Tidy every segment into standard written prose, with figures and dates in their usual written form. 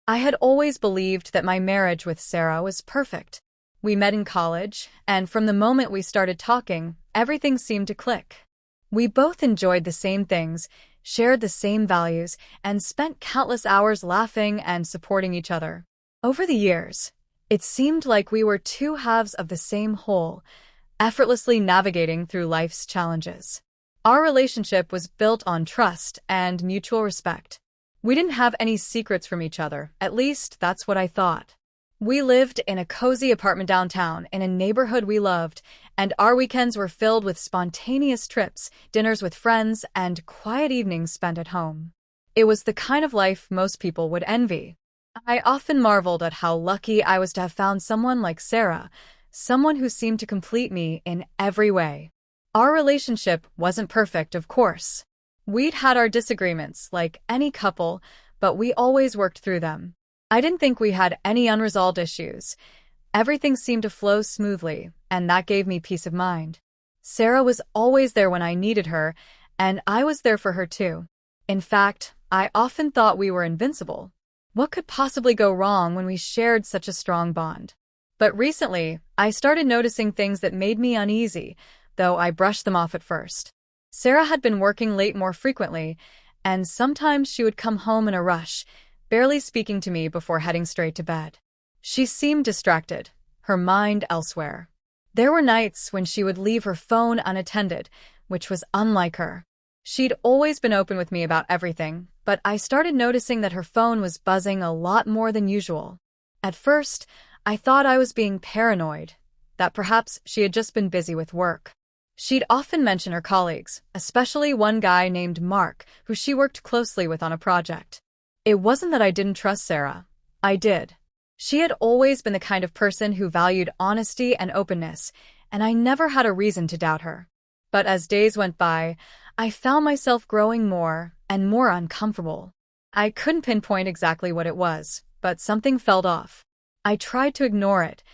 I had always believed that my marriage with Sarah was perfect. We met in college, and from the moment we started talking, everything seemed to click. We both enjoyed the same things, shared the same values, and spent countless hours laughing and supporting each other. Over the years, it seemed like we were two halves of the same whole, effortlessly navigating through life's challenges. Our relationship was built on trust and mutual respect. We didn't have any secrets from each other, at least that's what I thought. We lived in a cozy apartment downtown in a neighborhood we loved, and our weekends were filled with spontaneous trips, dinners with friends, and quiet evenings spent at home. It was the kind of life most people would envy. I often marveled at how lucky I was to have found someone like Sarah, someone who seemed to complete me in every way. Our relationship wasn't perfect, of course. We'd had our disagreements, like any couple, but we always worked through them. I didn't think we had any unresolved issues. Everything seemed to flow smoothly, and that gave me peace of mind. Sarah was always there when I needed her, and I was there for her too. In fact, I often thought we were invincible. What could possibly go wrong when we shared such a strong bond? But recently, I started noticing things that made me uneasy, though I brushed them off at first. Sarah had been working late more frequently, and sometimes she would come home in a rush, barely speaking to me before heading straight to bed. She seemed distracted, her mind elsewhere. There were nights when she would leave her phone unattended, which was unlike her. She'd always been open with me about everything, but I started noticing that her phone was buzzing a lot more than usual. At first, I thought I was being paranoid, that perhaps she had just been busy with work. She'd often mention her colleagues, especially one guy named Mark, who she worked closely with on a project. It wasn't that I didn't trust Sarah. I did. She had always been the kind of person who valued honesty and openness, and I never had a reason to doubt her. But as days went by, I found myself growing more and more uncomfortable. I couldn't pinpoint exactly what it was, but something felt off. I tried to ignore it,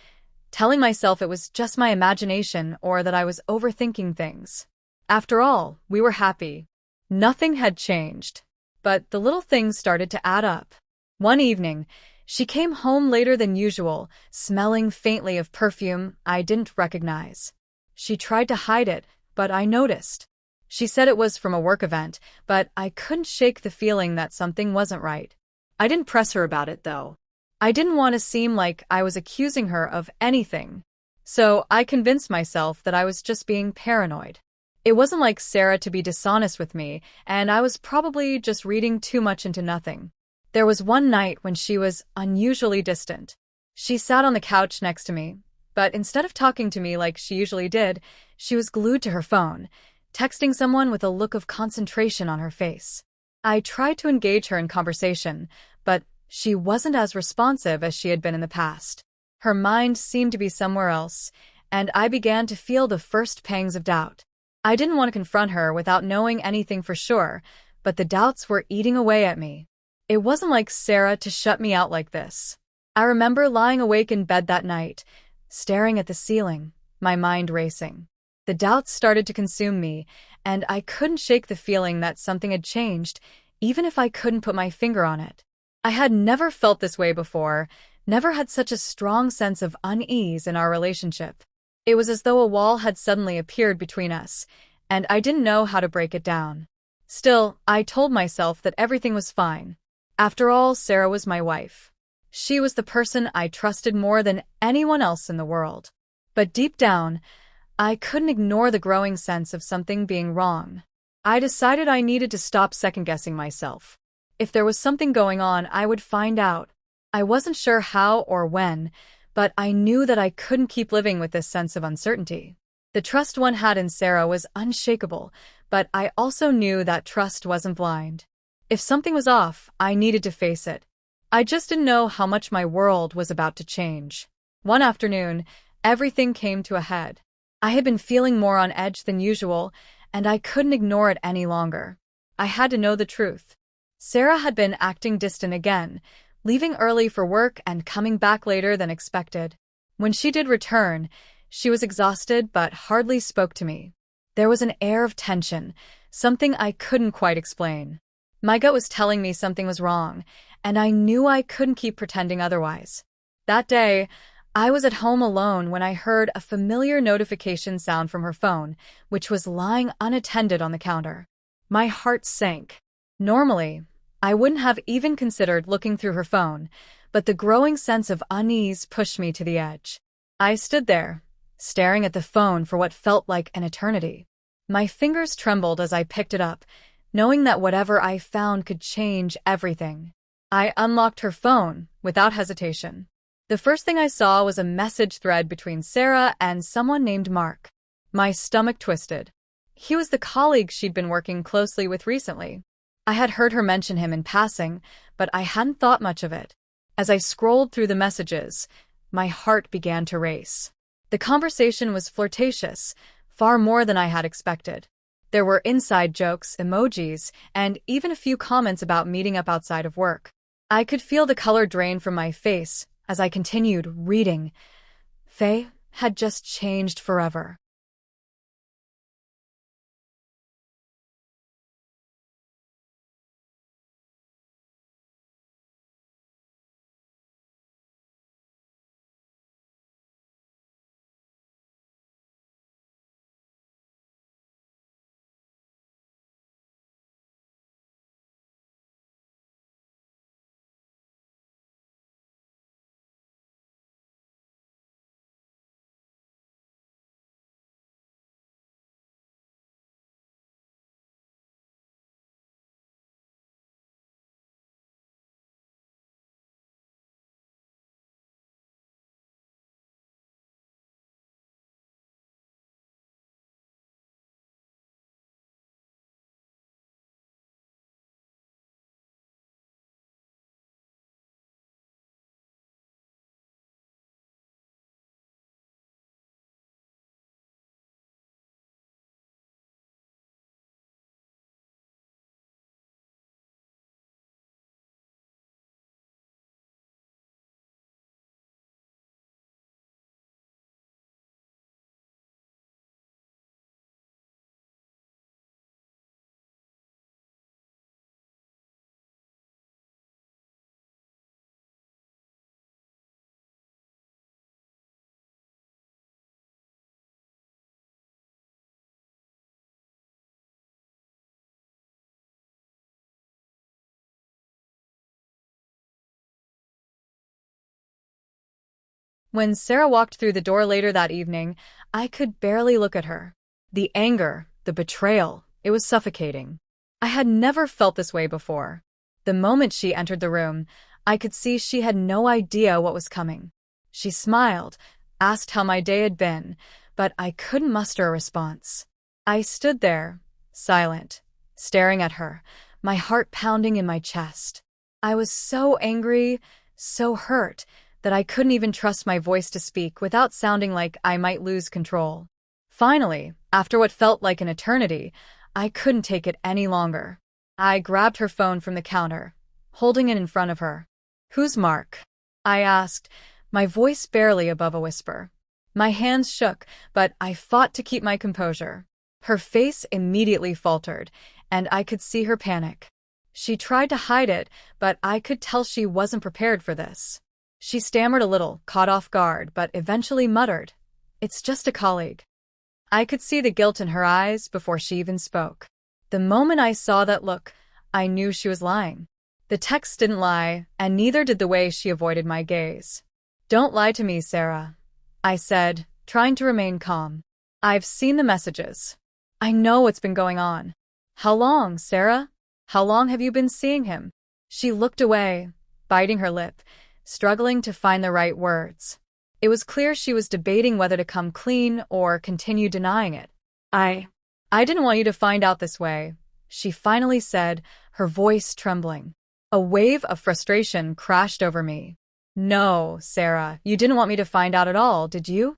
telling myself it was just my imagination or that I was overthinking things. After all, we were happy. Nothing had changed. But the little things started to add up. One evening, she came home later than usual, smelling faintly of perfume I didn't recognize. She tried to hide it, but I noticed. She said it was from a work event, but I couldn't shake the feeling that something wasn't right. I didn't press her about it, though. I didn't want to seem like I was accusing her of anything. So I convinced myself that I was just being paranoid. It wasn't like Sarah to be dishonest with me, and I was probably just reading too much into nothing. There was one night when she was unusually distant. She sat on the couch next to me, but instead of talking to me like she usually did, she was glued to her phone, texting someone with a look of concentration on her face. I tried to engage her in conversation, but she wasn't as responsive as she had been in the past. Her mind seemed to be somewhere else, and I began to feel the first pangs of doubt. I didn't want to confront her without knowing anything for sure, but the doubts were eating away at me. It wasn't like Sarah to shut me out like this. I remember lying awake in bed that night, staring at the ceiling, my mind racing. The doubts started to consume me, and I couldn't shake the feeling that something had changed, even if I couldn't put my finger on it. I had never felt this way before, never had such a strong sense of unease in our relationship. It was as though a wall had suddenly appeared between us, and I didn't know how to break it down. Still, I told myself that everything was fine. After all, Sarah was my wife. She was the person I trusted more than anyone else in the world. But deep down, I couldn't ignore the growing sense of something being wrong. I decided I needed to stop second-guessing myself. If there was something going on, I would find out. I wasn't sure how or when, but I knew that I couldn't keep living with this sense of uncertainty. The trust one had in Sarah was unshakable, but I also knew that trust wasn't blind. If something was off, I needed to face it. I just didn't know how much my world was about to change. One afternoon, everything came to a head. I had been feeling more on edge than usual, and I couldn't ignore it any longer. I had to know the truth. Sarah had been acting distant again, leaving early for work and coming back later than expected. When she did return, she was exhausted but hardly spoke to me. There was an air of tension, something I couldn't quite explain. My gut was telling me something was wrong, and I knew I couldn't keep pretending otherwise. That day, I was at home alone when I heard a familiar notification sound from her phone, which was lying unattended on the counter. My heart sank. Normally, I wouldn't have even considered looking through her phone, but the growing sense of unease pushed me to the edge. I stood there, staring at the phone for what felt like an eternity. My fingers trembled as I picked it up, knowing that whatever I found could change everything. I unlocked her phone without hesitation. The first thing I saw was a message thread between Sarah and someone named Mark. My stomach twisted. He was the colleague she'd been working closely with recently. I had heard her mention him in passing, but I hadn't thought much of it. As I scrolled through the messages, my heart began to race. The conversation was flirtatious, far more than I had expected. There were inside jokes, emojis, and even a few comments about meeting up outside of work. I could feel the color drain from my face as I continued reading. Faye had just changed forever. When Sarah walked through the door later that evening, I could barely look at her. The anger, the betrayal, it was suffocating. I had never felt this way before. The moment she entered the room, I could see she had no idea what was coming. She smiled, asked how my day had been, but I couldn't muster a response. I stood there, silent, staring at her, my heart pounding in my chest. I was so angry, so hurt, that I couldn't even trust my voice to speak without sounding like I might lose control. Finally, after what felt like an eternity, I couldn't take it any longer. I grabbed her phone from the counter, holding it in front of her. "Who's Mark?" I asked, my voice barely above a whisper. My hands shook, but I fought to keep my composure. Her face immediately faltered, and I could see her panic. She tried to hide it, but I could tell she wasn't prepared for this. She stammered a little, caught off guard, but eventually muttered, "It's just a colleague." I could see the guilt in her eyes before she even spoke. The moment I saw that look, I knew she was lying. The text didn't lie, and neither did the way she avoided my gaze. "Don't lie to me, Sarah," I said, trying to remain calm. "I've seen the messages. I know what's been going on." "How long, Sarah? How long have you been seeing him?" She looked away, biting her lip, struggling to find the right words. It was clear she was debating whether to come clean or continue denying it. I didn't want you to find out this way," she finally said, her voice trembling. A wave of frustration crashed over me. "No, Sarah, you didn't want me to find out at all, did you?"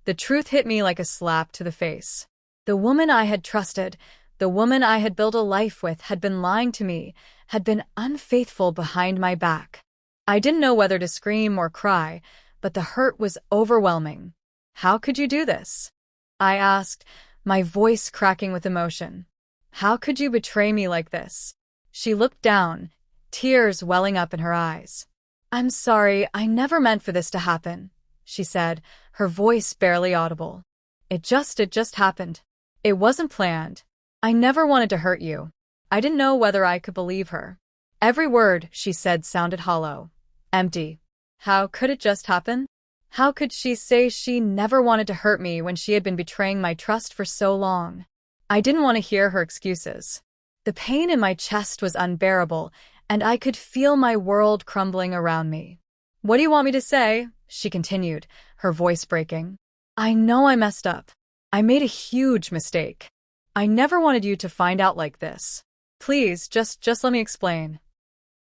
The truth hit me like a slap to the face. The woman I had trusted, the woman I had built a life with, had been lying to me, had been unfaithful behind my back. I didn't know whether to scream or cry, but the hurt was overwhelming. "How could you do this?" I asked, my voice cracking with emotion. "How could you betray me like this?" She looked down, tears welling up in her eyes. "I'm sorry, I never meant for this to happen," she said, her voice barely audible. It just happened. It wasn't planned. I never wanted to hurt you." I didn't know whether I could believe her. Every word she said sounded hollow, empty. How could it just happen? How could she say she never wanted to hurt me when she had been betraying my trust for so long? I didn't want to hear her excuses. The pain in my chest was unbearable, and I could feel my world crumbling around me. "What do you want me to say?" she continued, her voice breaking. "I know I messed up. I made a huge mistake. I never wanted you to find out like this. Please, just let me explain."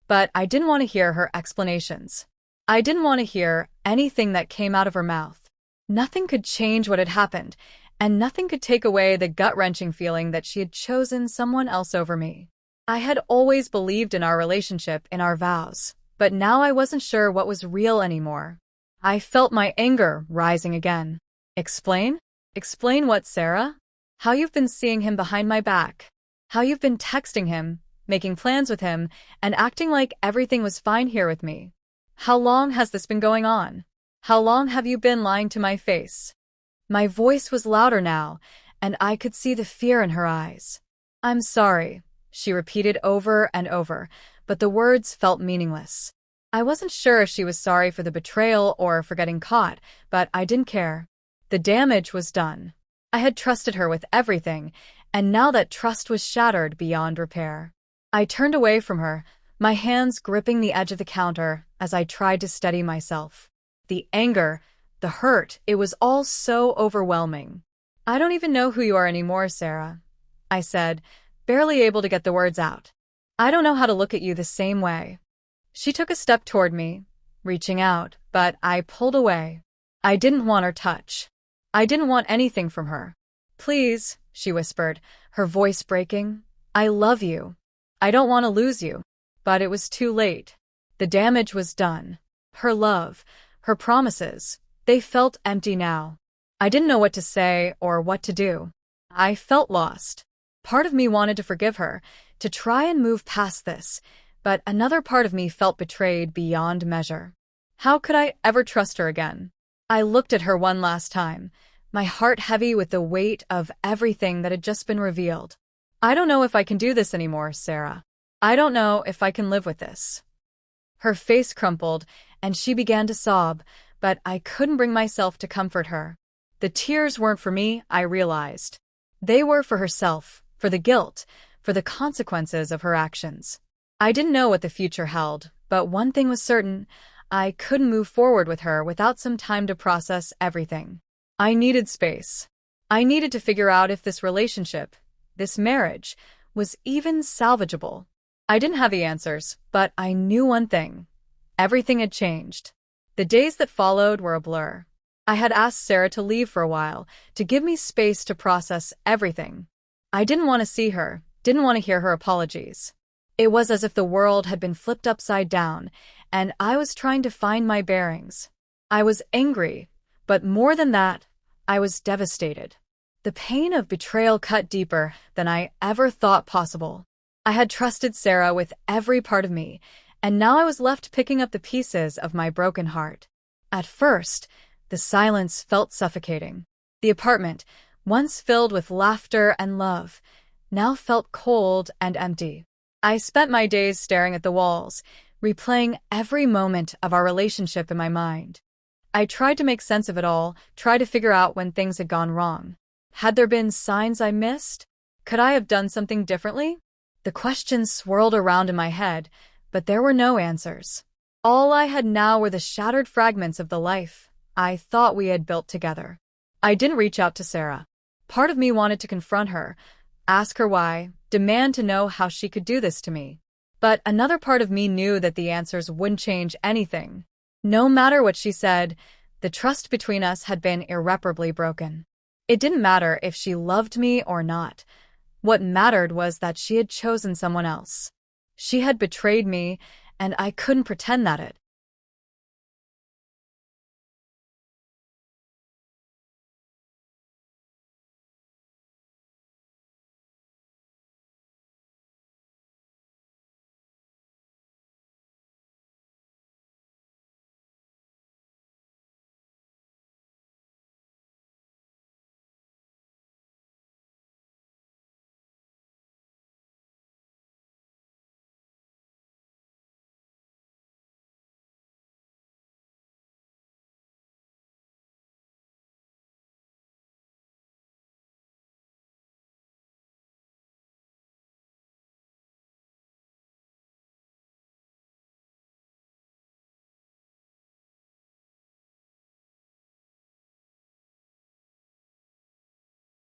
But I didn't want to hear her explanations. I didn't want to hear anything that came out of her mouth. Nothing could change what had happened, and nothing could take away the gut-wrenching feeling that she had chosen someone else over me. I had always believed in our relationship, in our vows, but now I wasn't sure what was real anymore. I felt my anger rising again. "Explain? Explain what, Sarah? How you've been seeing him behind my back. How you've been texting him, making plans with him, and acting like everything was fine here with me. How long has this been going on? How long have you been lying to my face?" My voice was louder now, and I could see the fear in her eyes. "I'm sorry," she repeated over and over, but the words felt meaningless. I wasn't sure if she was sorry for the betrayal or for getting caught, but I didn't care. The damage was done. I had trusted her with everything, and now that trust was shattered beyond repair. I turned away from her, my hands gripping the edge of the counter as I tried to steady myself. The anger, the hurt, it was all so overwhelming. "I don't even know who you are anymore, Sarah," I said, barely able to get the words out. "I don't know how to look at you the same way." She took a step toward me, reaching out, but I pulled away. I didn't want her touch. I didn't want anything from her. "Please," she whispered, her voice breaking. "I love you. I don't want to lose you." But it was too late. The damage was done. Her love, her promises, they felt empty now. I didn't know what to say or what to do. I felt lost. Part of me wanted to forgive her, to try and move past this, but another part of me felt betrayed beyond measure. How could I ever trust her again? I looked at her one last time, my heart heavy with the weight of everything that had just been revealed. "I don't know if I can do this anymore, Sarah. I don't know if I can live with this." Her face crumpled, and she began to sob, but I couldn't bring myself to comfort her. The tears weren't for me, I realized. They were for herself, for the guilt, for the consequences of her actions. I didn't know what the future held, but one thing was certain: I couldn't move forward with her without some time to process everything. I needed space. I needed to figure out if this relationship, this marriage, was even salvageable. I didn't have the answers, but I knew one thing. Everything had changed. The days that followed were a blur. I had asked Sarah to leave for a while, to give me space to process everything. I didn't want to see her, didn't want to hear her apologies. It was as if the world had been flipped upside down, and I was trying to find my bearings. I was angry, but more than that, I was devastated. The pain of betrayal cut deeper than I ever thought possible. I had trusted Sarah with every part of me, and now I was left picking up the pieces of my broken heart. At first, the silence felt suffocating. The apartment, once filled with laughter and love, now felt cold and empty. I spent my days staring at the walls, replaying every moment of our relationship in my mind. I tried to make sense of it all, tried to figure out when things had gone wrong. Had there been signs I missed? Could I have done something differently? The questions swirled around in my head, but there were no answers. All I had now were the shattered fragments of the life I thought we had built together. I didn't reach out to Sarah. Part of me wanted to confront her, ask her why, demand to know how she could do this to me. But another part of me knew that the answers wouldn't change anything. No matter what she said, the trust between us had been irreparably broken. It didn't matter if she loved me or not. What mattered was that she had chosen someone else. She had betrayed me, and I couldn't pretend that it